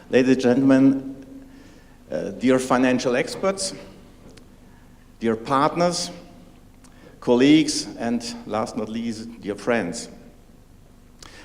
Ladies and gentlemen, dear financial experts, dear partners, colleagues, and last not least, dear friends.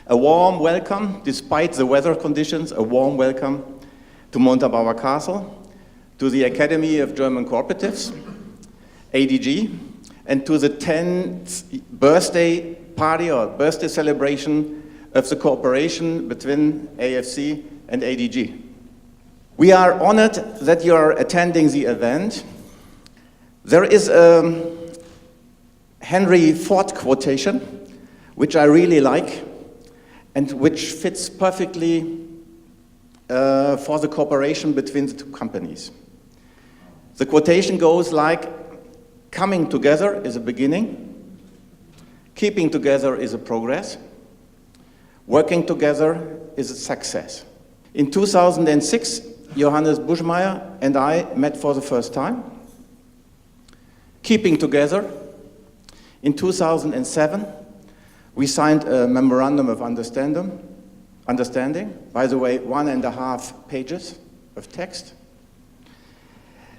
A warm welcome, despite the weather conditions, a warm welcome to Montabaur Castle, to the Academy of German Cooperatives, ADG, and to the 10th birthday party or birthday celebration of the cooperation between AFC and ADG. We are honored that you are attending the event. There is a Henry Ford quotation, which I really like, and which fits perfectly for the cooperation between the two companies. The quotation goes like, coming together is a beginning, keeping together is a progress, working together is a success. In 2006, Johannes Buschmeier and I met for the first time. Keeping together, in 2007, we signed a memorandum of understanding, by the way, 1.5 pages of text,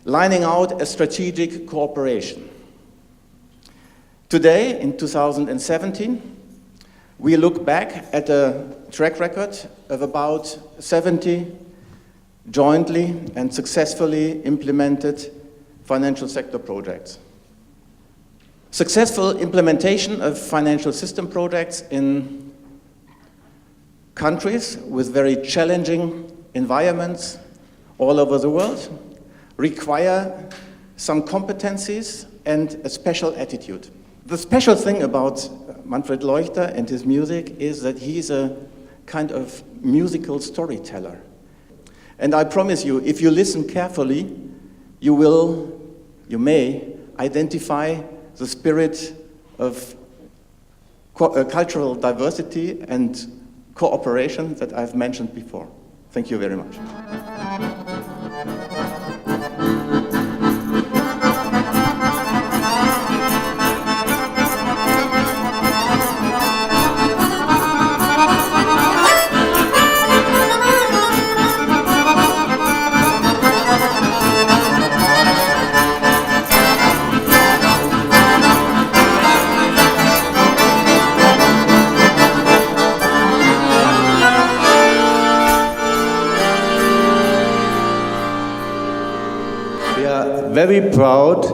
lining out a strategic cooperation. Today, in 2017, we look back at a track record of about 70 jointly and successfully implemented financial sector projects. Successful implementation of financial system projects in countries with very challenging environments all over the world require some competencies and a special attitude. The special thing about Manfred Leuchter and his music is that he's a kind of musical storyteller. And I promise you, if you listen carefully, you may identify the spirit of cultural diversity and cooperation that I've mentioned before. Thank you very much. Very proud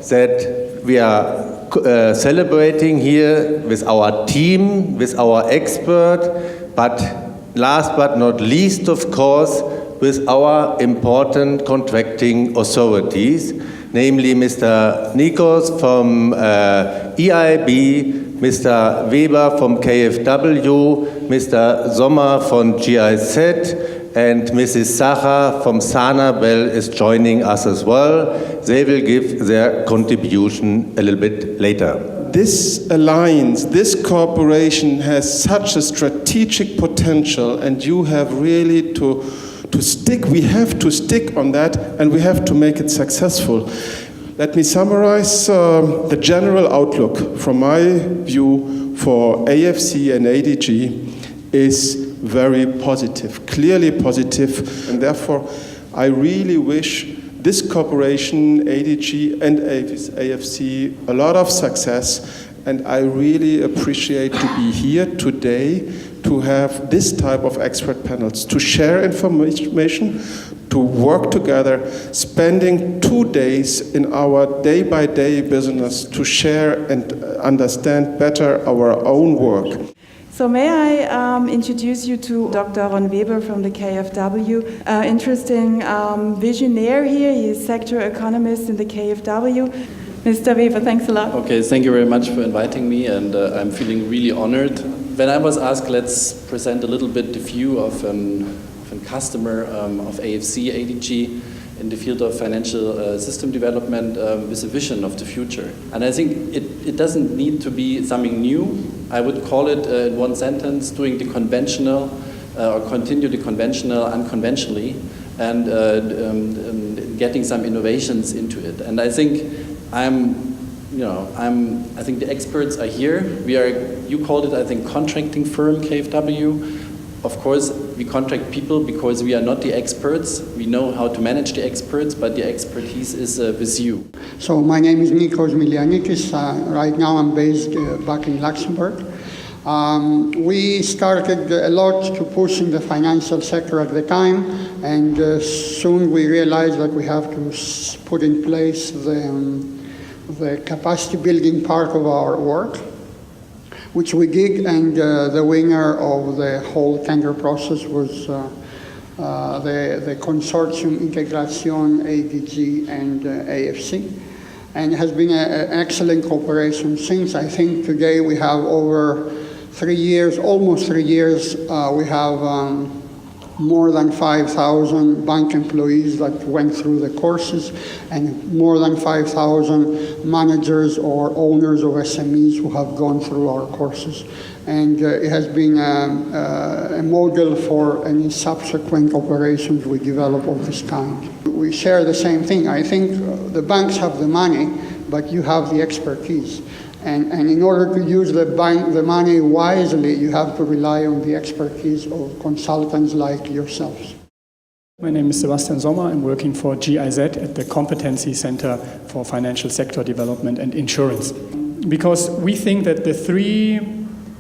that we are celebrating here with our team, with our expert, but last but not least, of course, with our important contracting authorities, namely Mr. Nikos from EIB, Mr. Weber from KfW, Mr. Sommer from GIZ, and Mrs. Sacher from Sanabel is joining us as well. They will give their contribution a little bit later. This alliance, this cooperation has such a strategic potential, and you have really to stick. We have to stick on that, and we have to make it successful. Let me summarize the general outlook from my view for AFC and ADG is very positive, clearly positive, and therefore I really wish this cooperation, ADG and AFC, a lot of success, and I really appreciate to be here today to have this type of expert panels, to share information, to work together, spending 2 days in our day-by-day business to share and understand better our own work. So may I introduce you to Dr. Ron Weber from the KfW, interesting visionaire here. He is sector economist in the KfW. Mr. Weber, thanks a lot. Okay, thank you very much for inviting me, and I'm feeling really honored. When I was asked, let's present a little bit the view of a customer of AFC, ADG, in the field of financial system development with a vision of the future. And I think it doesn't need to be something new. I would call it, in one sentence, doing the conventional or continue the conventional unconventionally, and getting some innovations into it. And I think I think the experts are here. We are, you called it, I think, contracting firm, KfW. Of course, we contract people because we are not the experts. We know how to manage the experts, but the expertise is with you. So my name is Nikos Milianikis. Right now I'm based back in Luxembourg. We started a lot to push in the financial sector at the time, and soon we realized that we have to put in place the capacity building part of our work, which we did, and the winner of the whole tender process was the consortium Integration, ADG, and AFC. And it has been an excellent cooperation since. I think today we have over 3 years, almost 3 years, we have more than 5,000 bank employees that went through the courses, and more than 5,000 managers or owners of SMEs who have gone through our courses. And it has been a model for any subsequent operations we develop of this kind. We share the same thing. I think the banks have the money, but you have the expertise. And in order to use the money wisely, you have to rely on the expertise of consultants like yourselves. My name is Sebastian Sommer. I'm working for GIZ at the Competency Center for Financial Sector Development and Insurance. Because we think that the three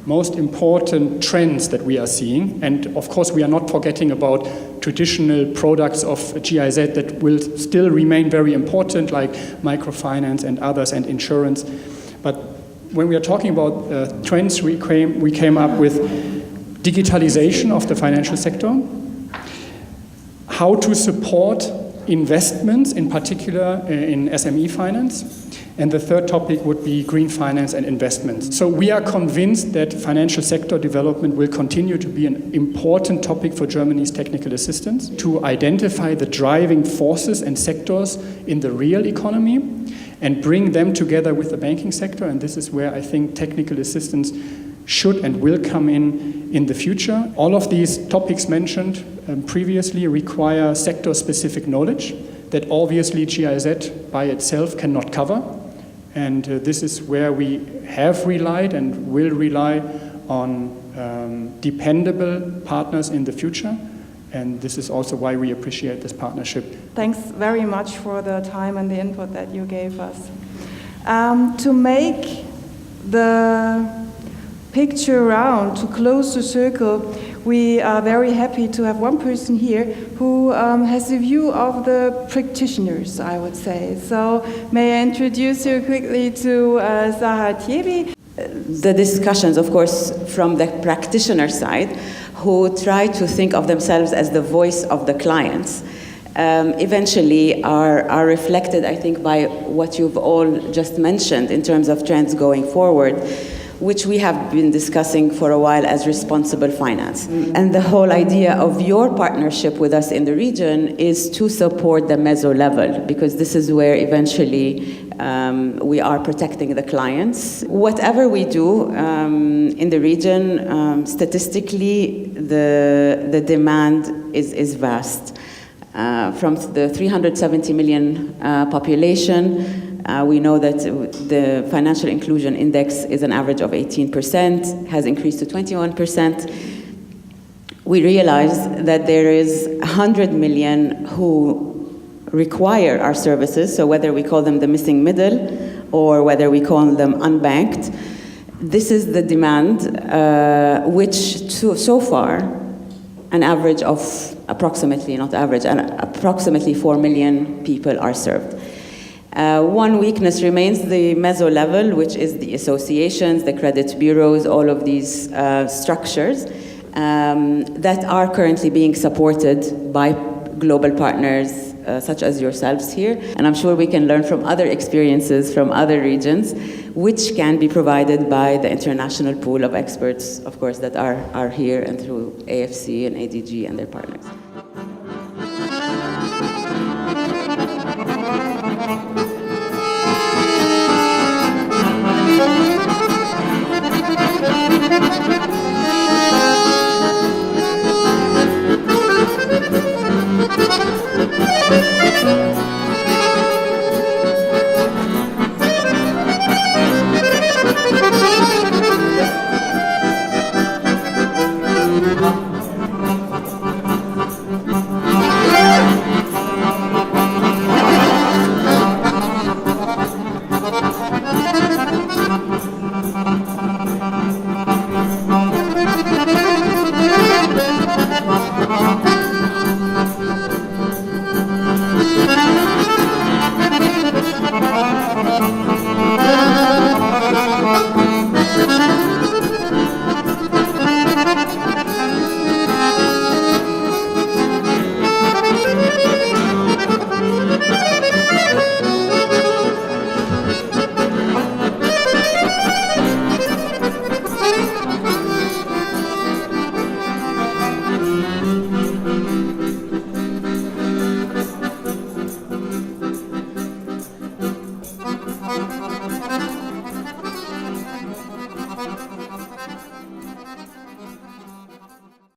most important trends that we are seeing, and of course we are not forgetting about traditional products of GIZ that will still remain very important, like microfinance and others, and insurance. But when we are talking about trends, we came up with digitalization of the financial sector, how to support investments, in particular in SME finance, and the third topic would be green finance and investments. So we are convinced that financial sector development will continue to be an important topic for Germany's technical assistance, to identify the driving forces and sectors in the real economy and bring them together with the banking sector. And this is where I think technical assistance should and will come in the future. All of these topics mentioned previously require sector-specific knowledge that obviously GIZ by itself cannot cover. And this is where we have relied and will rely on dependable partners in the future. And this is also why we appreciate this partnership. Thanks very much for the time and the input that you gave us. To make the picture round, to close the circle, we are very happy to have one person here who has the view of the practitioners, I would say. So may I introduce you quickly to Zaha Tiebi. The discussions, of course, from the practitioner side, who try to think of themselves as the voice of the clients, eventually are reflected, I think, by what you've all just mentioned in terms of trends going forward, which we have been discussing for a while as responsible finance. And the whole idea of your partnership with us in the region is to support the meso level, because this is where eventually we are protecting the clients. Whatever we do in the region, statistically, the demand is vast. From the 370 million population, we know that the financial inclusion index is an average of 18%, has increased to 21%. We realize that there is 100 million who require our services, so whether we call them the missing middle or whether we call them unbanked, this is the demand, which so far an average of approximately 4 million people are served. One weakness remains the meso level, which is the associations, the credit bureaus, all of these structures that are currently being supported by global partners such as yourselves here. And I'm sure we can learn from other experiences from other regions, which can be provided by the international pool of experts, of course, that are here and through AFC and ADG and their partners.